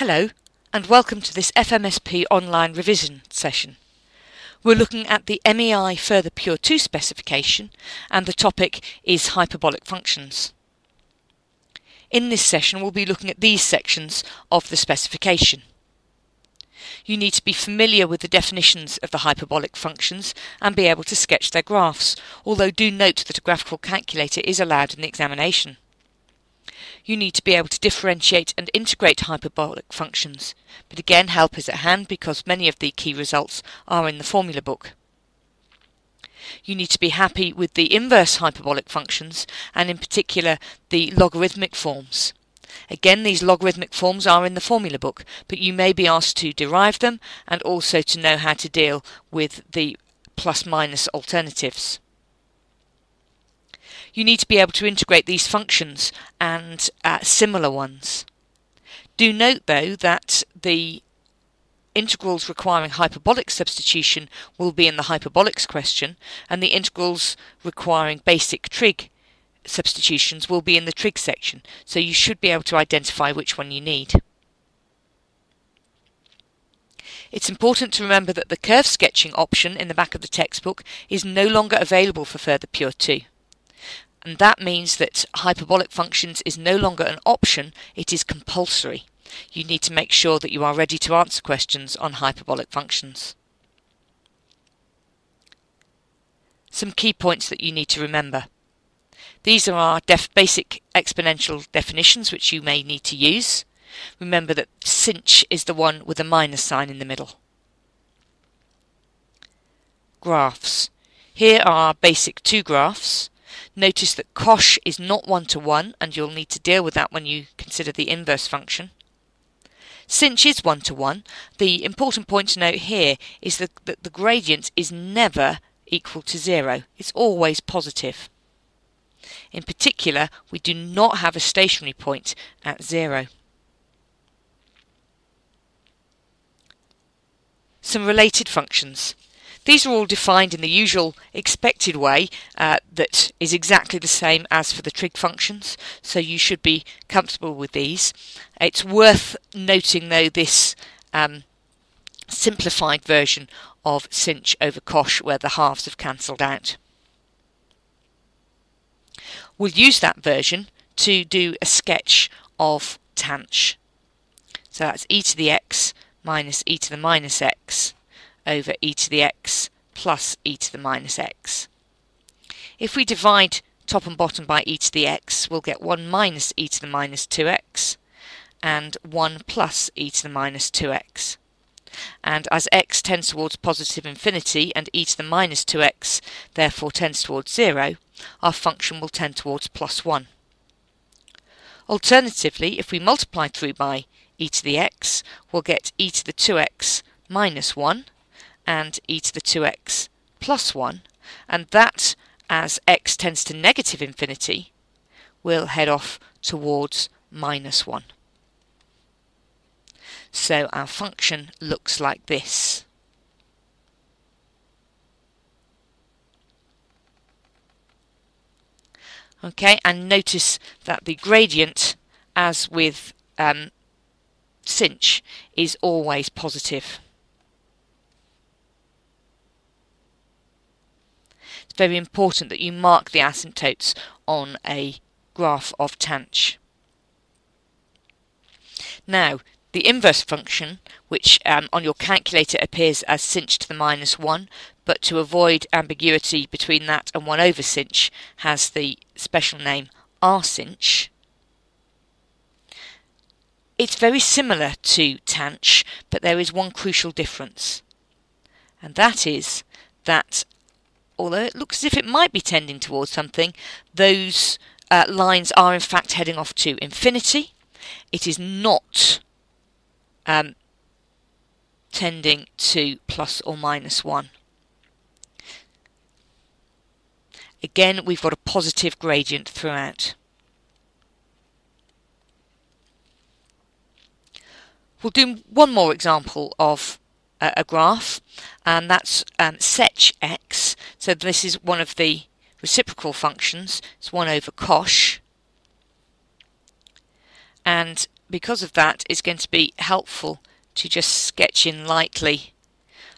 Hello and welcome to this FMSP online revision session. We're looking at the MEI Further Pure 2 specification and the topic is hyperbolic functions. In this session we'll be looking at these sections of the specification. You need to be familiar with the definitions of the hyperbolic functions and be able to sketch their graphs, although do note that a graphical calculator is allowed in the examination. You need to be able to differentiate and integrate hyperbolic functions, but again help is at hand because many of the key results are in the formula book. You need to be happy with the inverse hyperbolic functions and in particular the logarithmic forms. Again, these logarithmic forms are in the formula book, but you may be asked to derive them and also to know how to deal with the plus-minus alternatives. You need to be able to integrate these functions and similar ones. Do note though that the integrals requiring hyperbolic substitution will be in the hyperbolics question and the integrals requiring basic trig substitutions will be in the trig section, so you should be able to identify which one you need. It's important to remember that the curve sketching option in the back of the textbook is no longer available for Further Pure 2. And that means that hyperbolic functions is no longer an option, it is compulsory. You need to make sure that you are ready to answer questions on hyperbolic functions. Some key points that you need to remember. These are our basic exponential definitions which you may need to use. Remember that sinh is the one with a minus sign in the middle. Graphs. Here are our basic two graphs. Notice that cosh is not one-to-one and you'll need to deal with that when you consider the inverse function. Sinh is one-to-one. The important point to note here is that the gradient is never equal to 0. It's always positive. In particular, we do not have a stationary point at 0. Some related functions. These are all defined in the usual expected way that is exactly the same as for the trig functions, so you should be comfortable with these. It's worth noting though this simplified version of sinh over cosh where the halves have cancelled out. We'll use that version to do a sketch of tanh. So that's e to the x minus e to the minus x over e to the x plus e to the minus x. If we divide top and bottom by e to the x, we'll get 1 minus e to the minus 2x and 1 plus e to the minus 2x. And as x tends towards positive infinity and e to the minus 2x therefore tends towards 0, our function will tend towards plus 1. Alternatively, if we multiply through by e to the x, we'll get e to the 2x minus 1 and e to the 2x plus 1, and that, as x tends to negative infinity, will head off towards minus 1. So our function looks like this. Okay, and notice that the gradient, as with sinh, is always positive. It's very important that you mark the asymptotes on a graph of tanh. Now, the inverse function, which on your calculator appears as sinh to the minus 1, but to avoid ambiguity between that and 1 over sinh, has the special name rsin. It's very similar to tanh, but there is one crucial difference, and that is that although it looks as if it might be tending towards something, those lines are in fact heading off to infinity. It is not tending to plus or minus 1. Again, we've got a positive gradient throughout. We'll do one more example of a graph, and that's sech x. So this is one of the reciprocal functions. It's 1 over cosh. And because of that, it's going to be helpful to just sketch in lightly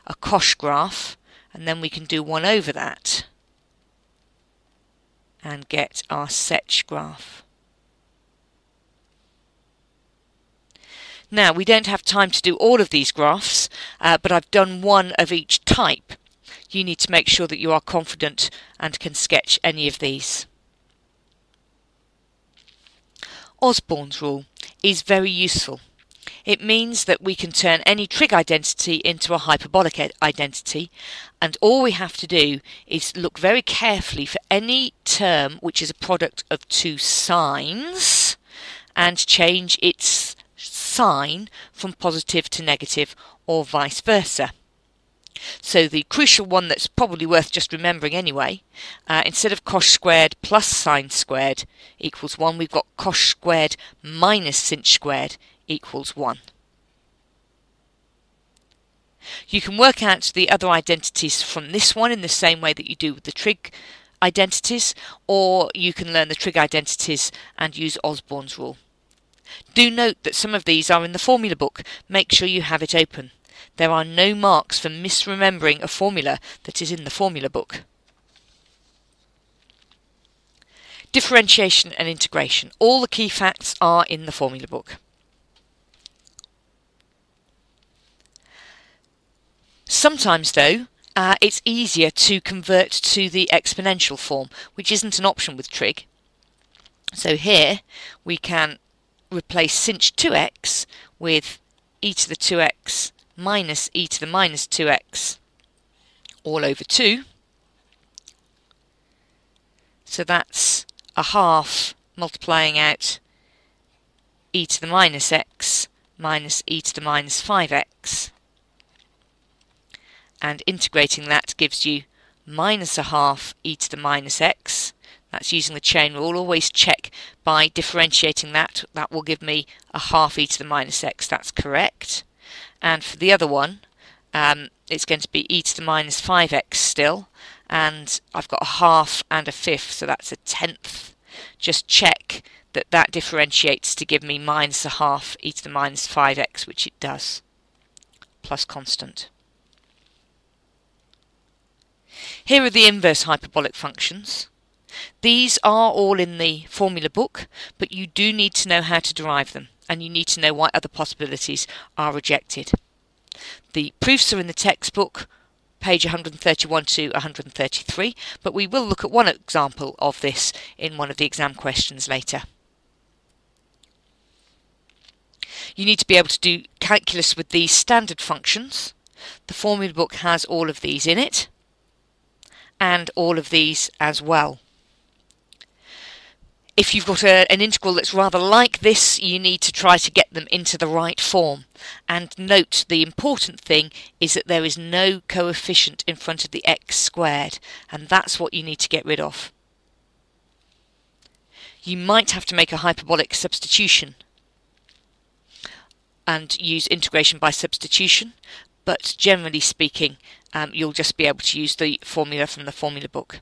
a cosh graph, and then we can do 1 over that and get our sech graph. Now, we don't have time to do all of these graphs, but I've done one of each type. You need to make sure that you are confident and can sketch any of these. Osborne's rule is very useful. It means that we can turn any trig identity into a hyperbolic identity, and all we have to do is look very carefully for any term which is a product of two signs and change its sign from positive to negative or vice versa. So the crucial one that's probably worth just remembering anyway, instead of cosh squared plus sine squared equals 1, we've got cosh squared minus sinh squared equals 1. You can work out the other identities from this one in the same way that you do with the trig identities, or you can learn the trig identities and use Osborne's rule. Do note that some of these are in the formula book. Make sure you have it open. There are no marks for misremembering a formula that is in the formula book. Differentiation and integration. All the key facts are in the formula book. Sometimes, though, it's easier to convert to the exponential form, which isn't an option with trig. So here we can replace sinh 2x with e to the 2x minus e to the minus 2x all over 2. So that's a half multiplying out e to the minus x minus e to the minus 5x. And integrating that gives you minus a half e to the minus x. That's using the chain rule. Always check by differentiating that. That will give me a half e to the minus x. That's correct. And for the other one, it's going to be e to the minus 5x still. And I've got a half and a fifth, so that's a tenth. Just check that that differentiates to give me minus a half e to the minus 5x, which it does, plus constant. Here are the inverse hyperbolic functions. These are all in the formula book, but you do need to know how to derive them, and you need to know why other possibilities are rejected. The proofs are in the textbook, page 131 to 133, but we will look at one example of this in one of the exam questions later. You need to be able to do calculus with these standard functions. The formula book has all of these in it, and all of these as well. If you've got an integral that's rather like this, you need to try to get them into the right form. And note, the important thing is that there is no coefficient in front of the x squared, and that's what you need to get rid of. You might have to make a hyperbolic substitution and use integration by substitution, but generally speaking, you'll just be able to use the formula from the formula book.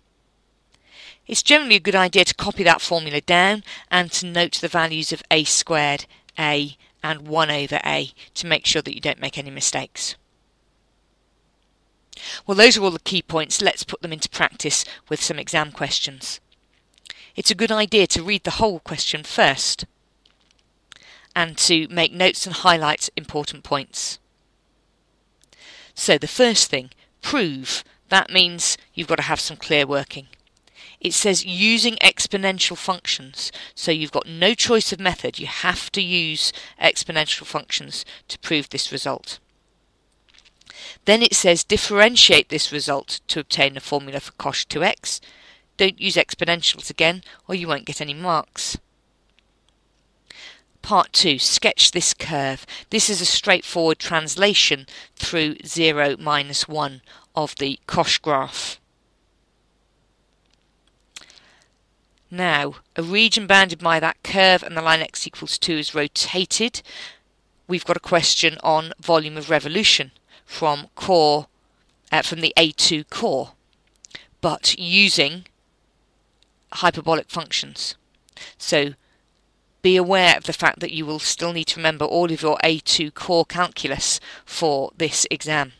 It's generally a good idea to copy that formula down and to note the values of a squared, a, and 1 over a to make sure that you don't make any mistakes. Well, those are all the key points. Let's put them into practice with some exam questions. It's a good idea to read the whole question first and to make notes and highlight important points. So the first thing, prove. That means you've got to have some clear working. It says using exponential functions, so you've got no choice of method. You have to use exponential functions to prove this result. Then it says differentiate this result to obtain a formula for cosh 2x. Don't use exponentials again, or you won't get any marks. Part 2, sketch this curve. This is a straightforward translation through 0, minus 1 of the cosh graph. Now, a region bounded by that curve and the line x equals 2 is rotated. We've got a question on volume of revolution from the A2 core, but using hyperbolic functions. So be aware of the fact that you will still need to remember all of your A2 core calculus for this exam.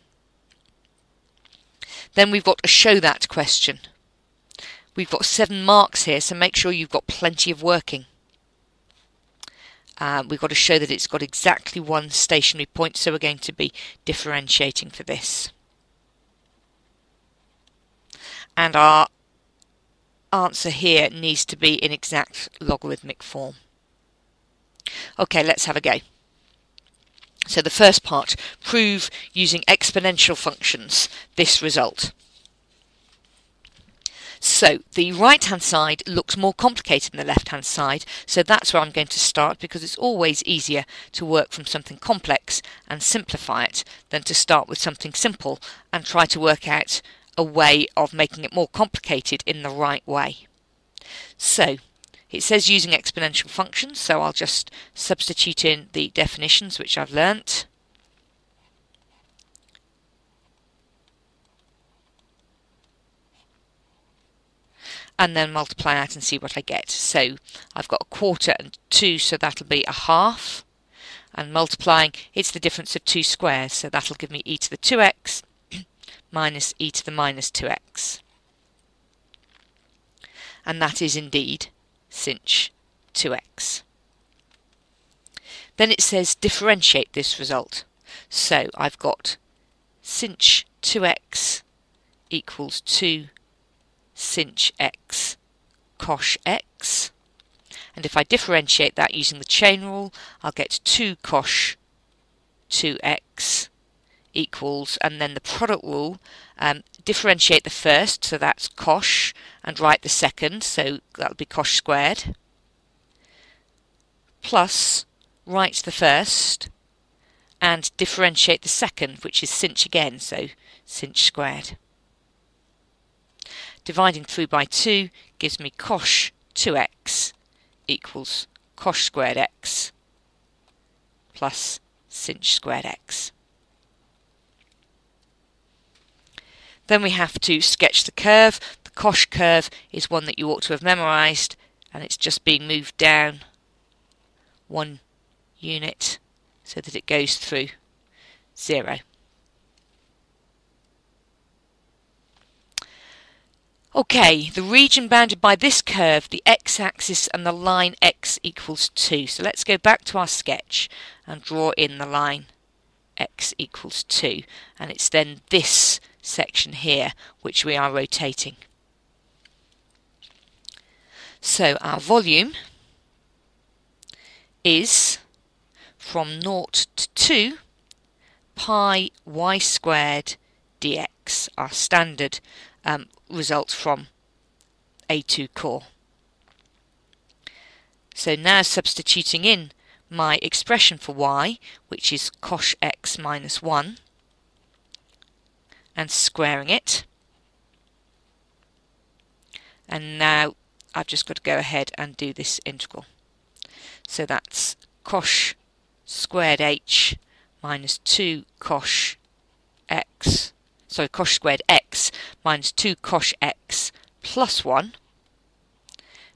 Then we've got a show that question. We've got 7 marks here, so make sure you've got plenty of working. We've got to show that it's got exactly 1 stationary point, so we're going to be differentiating for this. And our answer here needs to be in exact logarithmic form. Okay, let's have a go. So the first part, prove using exponential functions this result. So the right hand side looks more complicated than the left hand side, so that's where I'm going to start, because it's always easier to work from something complex and simplify it than to start with something simple and try to work out a way of making it more complicated in the right way. So it says using exponential functions, so I'll just substitute in the definitions which I've learnt. And then multiply out and see what I get. So I've got 1/4 and 2, so that'll be 1/2. And multiplying, it's the difference of 2 squares, so that'll give me e to the 2x minus e to the minus 2x. And that is indeed sinh 2x. Then it says differentiate this result. So I've got sinh 2x equals 2 sinh x cosh x. And if I differentiate that using the chain rule, I'll get 2 cosh 2x equals, and then the product rule, differentiate the first, so that's cosh, and write the second, so that'll be cosh squared, plus write the first and differentiate the second, which is sinh again, so sinh squared. Dividing through by 2 gives me cosh 2x equals cosh squared x plus sinh squared x. Then we have to sketch the curve. The cosh curve is one that you ought to have memorised, and it's just being moved down 1 unit so that it goes through 0. Okay, the region bounded by this curve, the x-axis and the line x equals 2. So let's go back to our sketch and draw in the line x equals 2. And it's then this section here which we are rotating. So our volume is from 0 to 2 pi y squared dx, our standard result from A2 core. So now substituting in my expression for y, which is cosh x minus 1, and squaring it. And now I've just got to go ahead and do this integral. So that's cosh squared h minus 2 cosh x, sorry, cosh squared x minus 2 cosh x plus 1.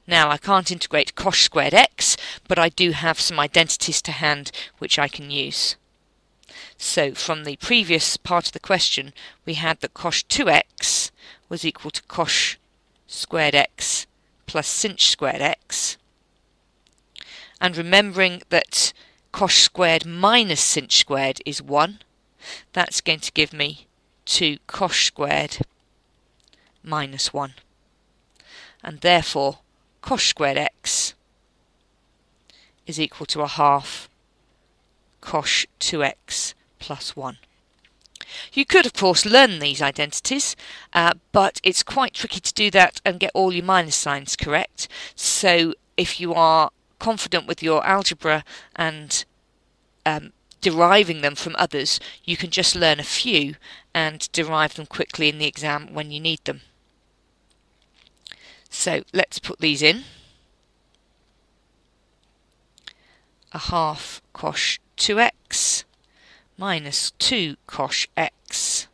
Now I can't integrate cosh squared x, but I do have some identities to hand which I can use. So from the previous part of the question, we had that cosh 2x was equal to cosh squared x plus sinh squared x. And remembering that cosh squared minus sinh squared is 1, that's going to give me 2 cosh squared minus 1. And therefore cosh squared x is equal to 1/2 cosh 2x plus 1. You could of course learn these identities, but it's quite tricky to do that and get all your minus signs correct. So if you are confident with your algebra and deriving them from others, you can just learn a few and derive them quickly in the exam when you need them. So let's put these in. 1/2 cosh 2x minus 2 cosh x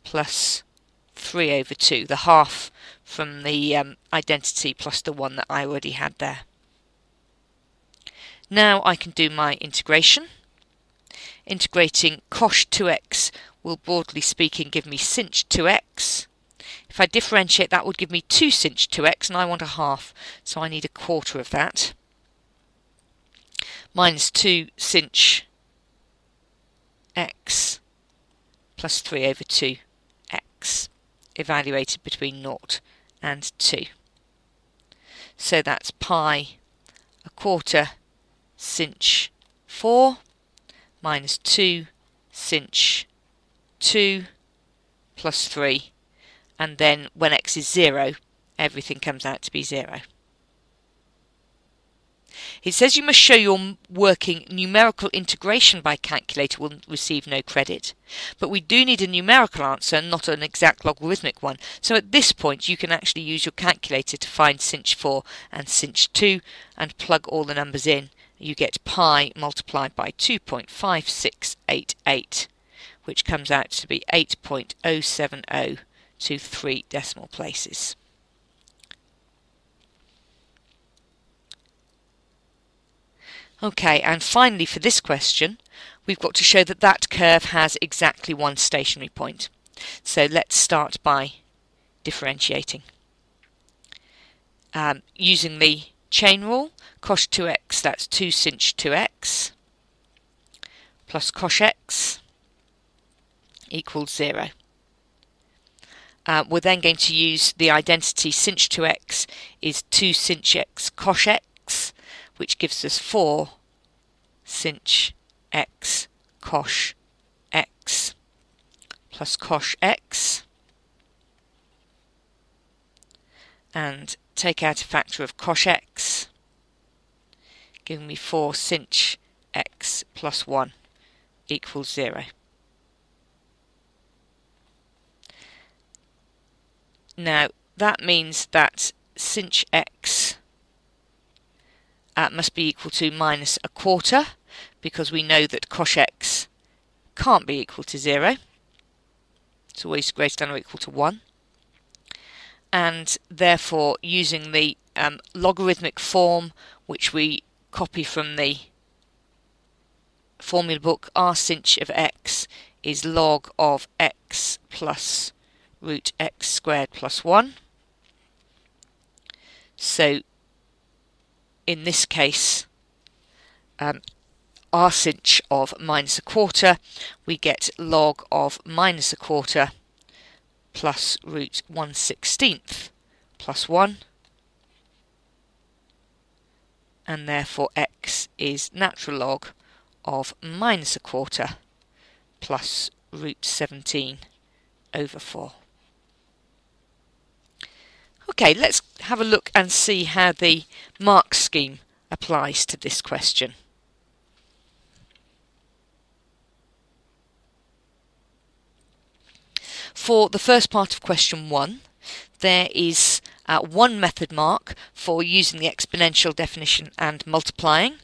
plus 3/2, the half from the identity plus the one that I already had there. Now I can do my integration. Integrating cosh 2x will, broadly speaking, give me sinh 2x. If I differentiate, that would give me 2 sinh 2x, and I want a half, so I need a quarter of that. Minus 2 sinh x plus 3 over 2x, evaluated between 0 and 2. So that's pi a quarter sinh 4 minus 2 sinh 2 plus 3, and then when x is 0, everything comes out to be 0. It says you must show your working numerical integration by calculator will receive no credit, but we do need a numerical answer, not an exact logarithmic one. So at this point you can actually use your calculator to find sinh 4 and sinh 2 and plug all the numbers in. You get pi multiplied by 2.5688, which comes out to be 8.070 to 3 decimal places. Okay, and finally for this question, we've got to show that that curve has exactly one stationary point. So let's start by differentiating. Using the chain rule, cosh 2x, that's 2 sinh 2x, plus cosh x equals 0. We're then going to use the identity sinh 2x is 2 sinh x cosh x, which gives us 4 sinh x cosh x plus cosh x, and take out a factor of cosh x, giving me 4 sinh x plus 1 equals 0. Now that means that sinh x must be equal to minus a quarter, because we know that cosh x can't be equal to 0. It's always greater than or equal to 1. And therefore, using the logarithmic form, which we copy from the formula book, r sinh of x is log of x plus root x squared plus 1. So in this case, r sinh of minus a quarter, we get log of minus a quarter plus root 1/16 plus 1, and therefore x is natural log of minus a quarter plus root 17 over 4. Okay, let's have a look and see how the mark scheme applies to this question. For the first part of question 1, there is one method mark for using the exponential definition and multiplying,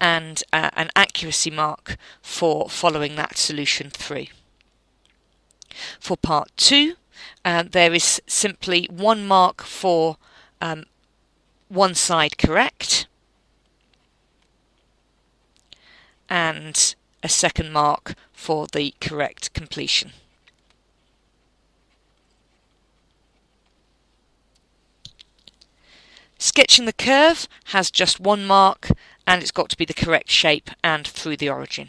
and an accuracy mark for following that solution through. For part 2, there is simply one mark for one side correct, and a second mark for the correct completion. Sketching the curve has just one mark, and it's got to be the correct shape and through the origin.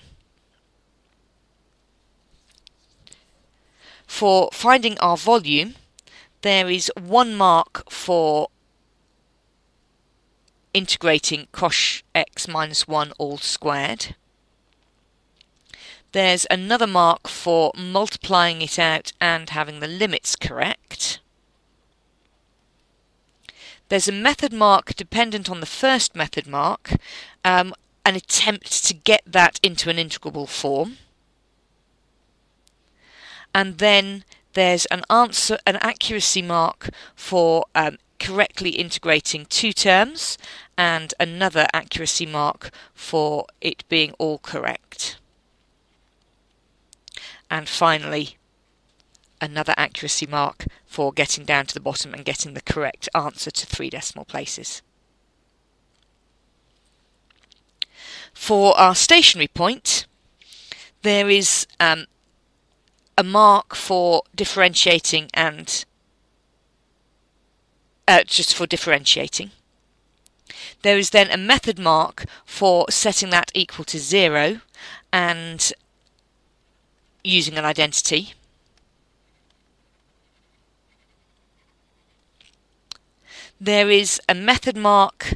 For finding our volume, there is one mark for integrating cosh x minus 1 all squared. There's another mark for multiplying it out and having the limits correct. There's a method mark dependent on the first method mark, an attempt to get that into an integrable form. And then there's an accuracy mark for correctly integrating two terms, and another accuracy mark for it being all correct. And finally, another accuracy mark for getting down to the bottom and getting the correct answer to 3 decimal places. For our stationary point, there is a mark for differentiating and just for differentiating. There is then a method mark for setting that equal to 0 and using an identity. There is a method mark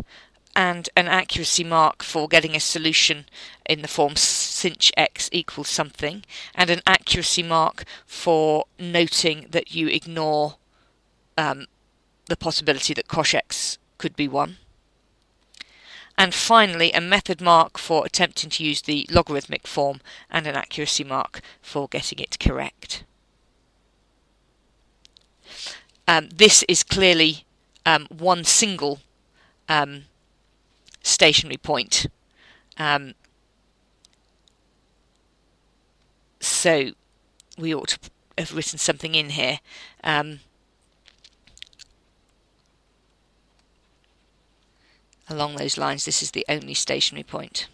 and an accuracy mark for getting a solution in the form sinch x equals something, and an accuracy mark for noting that you ignore the possibility that cosh x could be 1. And finally, a method mark for attempting to use the logarithmic form and an accuracy mark for getting it correct. This is clearly one single stationary point. So we ought to have written something in here. Along those lines, this is the only stationary point.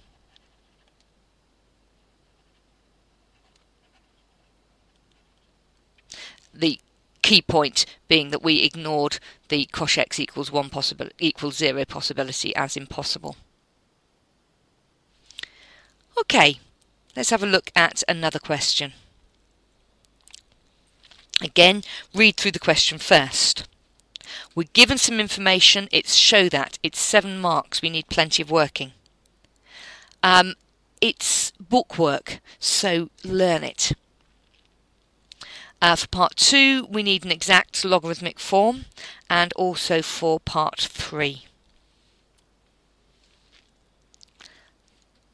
The key point being that we ignored the cosh x equals 0 possibility as impossible. Okay, let's have a look at another question. Again, read through the question first. We're given some information, it's show that, it's 7 marks, we need plenty of working. It's bookwork, so learn it. For part 2 we need an exact logarithmic form, and also for part 3.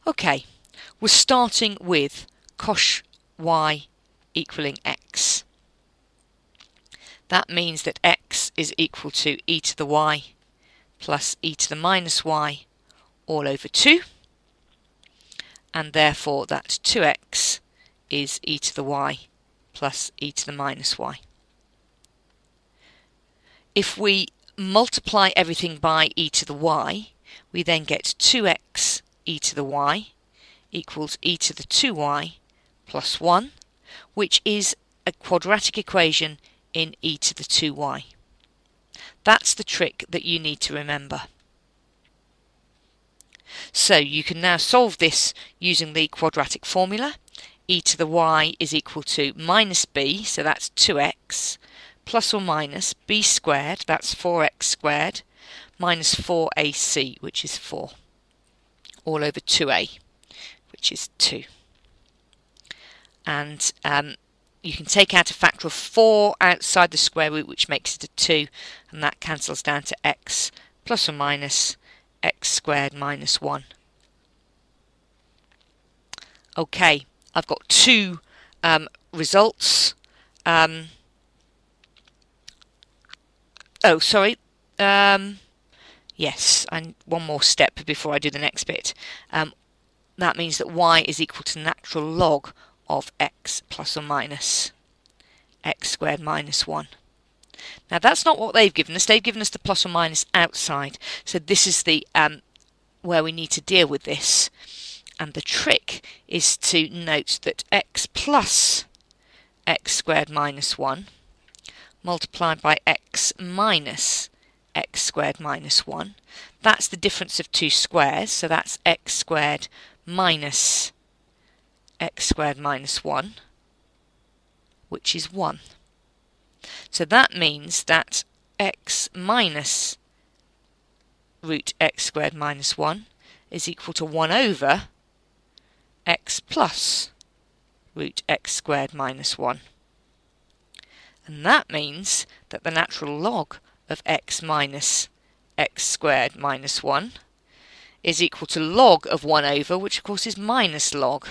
Okay, we're starting with cosh y equaling x. That means that x is equal to e to the y plus e to the minus y all over 2, and therefore that 2x is e to the y plus e to the minus y. If we multiply everything by e to the y, we then get 2x e to the y equals e to the 2y plus 1, which is a quadratic equation in e to the 2y. That's the trick that you need to remember. So you can now solve this using the quadratic formula. E to the y is equal to minus b, so that's 2x, plus or minus b squared, that's 4x squared, minus 4ac, which is 4, all over 2a, which is 2. And you can take out a factor of 4 outside the square root, which makes it a 2, and that cancels down to x plus or minus x squared minus 1. Okay, I've got 2 results. Oh, sorry. Yes, one more step before I do the next bit. That means that y is equal to natural log of x plus or minus x squared minus 1. Now that's not what they've given us. They've given us the plus or minus outside. So this is the where we need to deal with this. And the trick is to note that x plus x squared minus 1 multiplied by x minus x squared minus 1. That's the difference of 2 squares. So that's x squared minus x squared minus 1, which is 1. So that means that x minus root x squared minus 1 is equal to 1 over x plus root x squared minus 1. And that means that the natural log of x minus x squared minus 1 is equal to log of 1 over, which of course is minus log.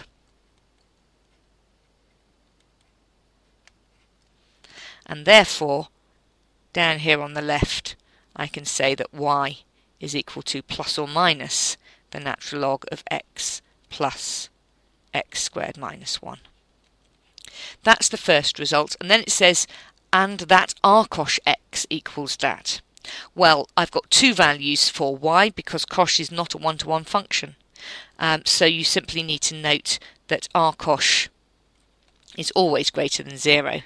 And therefore, down here on the left, I can say that y is equal to plus or minus the natural log of x plus x squared minus 1. That's the first result. And then it says, and that r cosh x equals that. Well, I've got 2 values for y because cosh is not a one-to-one function. So you simply need to note that r cosh is always greater than 0,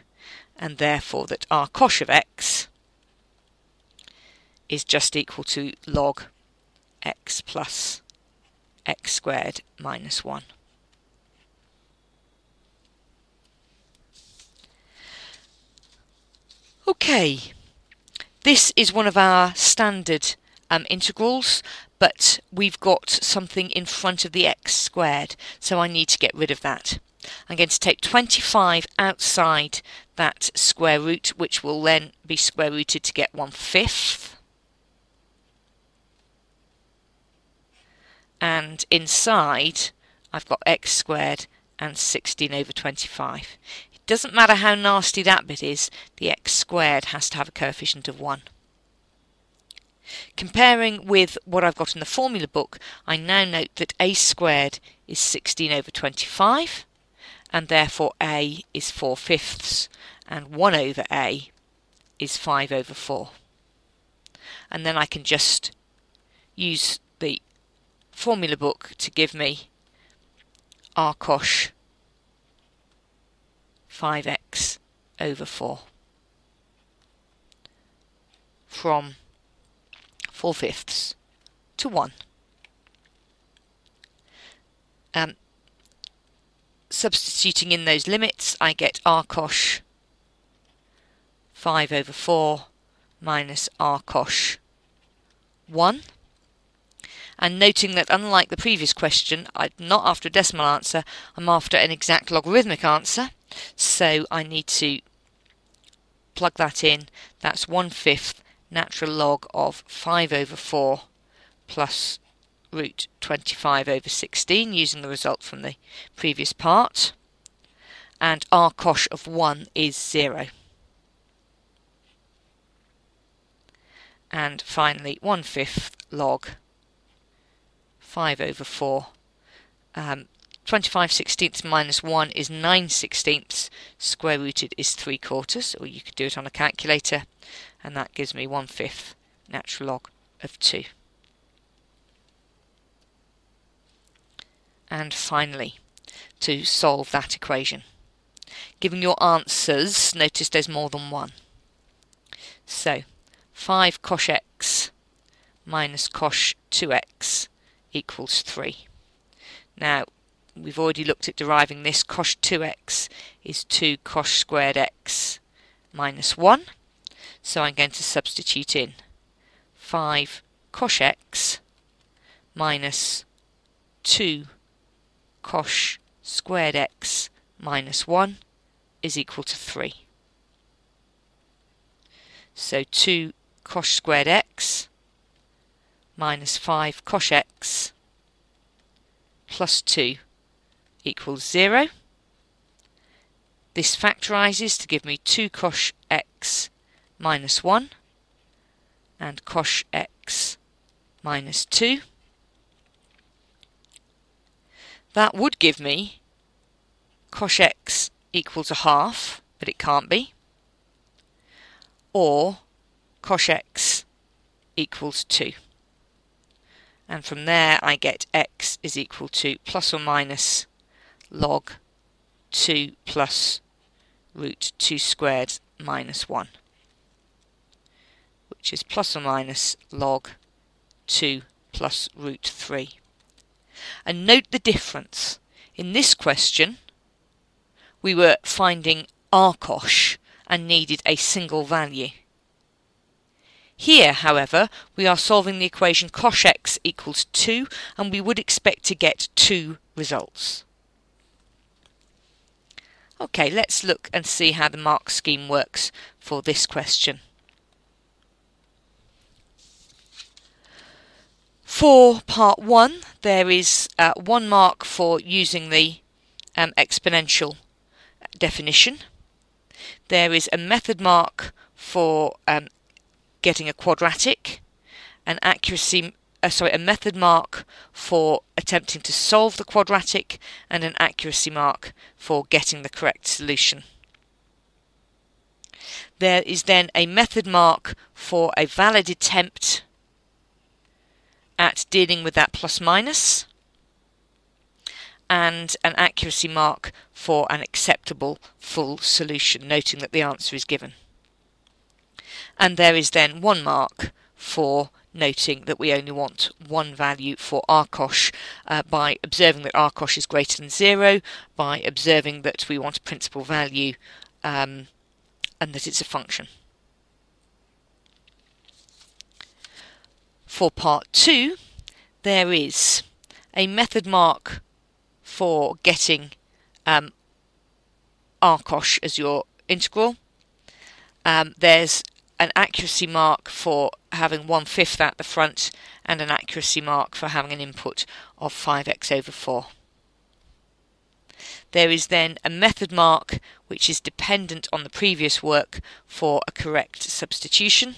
and therefore that r cosh of x is just equal to log x plus x squared minus 1. Okay, this is one of our standard integrals, but we've got something in front of the x squared, so I need to get rid of that. I'm going to take 25 outside that square root, which will then be square rooted to get 1/5. And inside, I've got x squared and 16 over 25. It doesn't matter how nasty that bit is, the x squared has to have a coefficient of 1. Comparing with what I've got in the formula book, I now note that a squared is 16 over 25, and therefore a is 4/5, and 1 over a is 5 over 4. And then I can just use the formula book to give me r cosh 5x over 4 from 4/5 to 1. Substituting in those limits, I get r cosh 5 over 4 minus r cosh 1. And noting that unlike the previous question, I'm not after a decimal answer, I'm after an exact logarithmic answer. So I need to plug that in. That's 1/5 natural log of 5 over 4 plus root 25 over 16, using the result from the previous part. And r cosh of 1 is 0. And finally 1/5 log 5 over 4. 25/16 minus 1 is 9/16. Square rooted is 3/4, or you could do it on a calculator, and that gives me 1/5 natural log of 2. And finally, to solve that equation, given your answers, notice there's more than one. So 5 cosh x minus cosh 2x equals 3. Now, we've already looked at deriving this. Cosh 2x is 2 cosh squared x minus 1. So I'm going to substitute in 5 cosh x minus 2 cosh squared x minus 1 is equal to 3. So 2 cosh squared x minus 5 cosh x plus 2 equals 0. This factorises to give me 2 cosh x minus 1 and cosh x minus 2. That would give me cosh x equals a half, but it can't be, or cosh x equals 2. And from there I get x is equal to plus or minus log 2 plus root 2 squared minus 1, which is plus or minus log 2 plus root 3. And note the difference. In this question we were finding r cosh and needed a single value. Here, however, we are solving the equation cosh x equals 2, and we would expect to get 2 results. Okay, let's look and see how the mark scheme works for this question. For part 1, there is 1 mark for using the exponential definition. There is a method mark for getting a quadratic, a method mark for attempting to solve the quadratic, and an accuracy mark for getting the correct solution. There is then a method mark for a valid attempt at dealing with that plus minus, and an accuracy mark for an acceptable full solution, noting that the answer is given. And there is then 1 mark for noting that we only want one value for RCOSH by observing that RCOSH is greater than 0, by observing that we want a principal value and that it's a function. For part 2, there is a method mark for getting RCOSH as your integral. There's an accuracy mark for having 1/5 at the front, and an accuracy mark for having an input of 5x over 4. There is then a method mark which is dependent on the previous work for a correct substitution,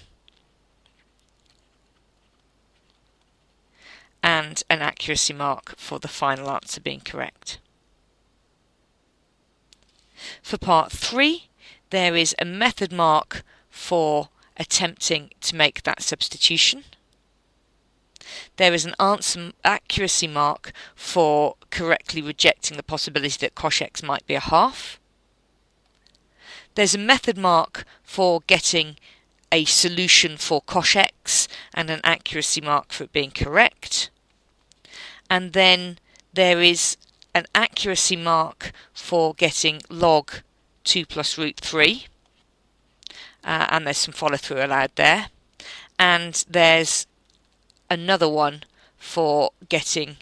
and an accuracy mark for the final answer being correct. For part 3, there is a method mark for attempting to make that substitution. There is an answer accuracy mark for correctly rejecting the possibility that cosh x might be a half. There's a method mark for getting a solution for cosh x and an accuracy mark for it being correct. And then there is an accuracy mark for getting log 2 plus root 3. And there's some follow through allowed there. And there's another one for getting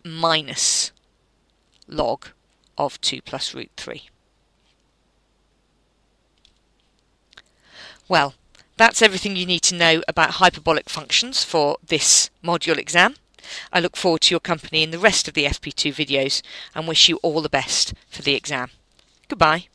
minus log of 2 plus root 3. Well, that's everything you need to know about hyperbolic functions for this module exam. I look forward to your company in the rest of the FP2 videos and wish you all the best for the exam. Goodbye.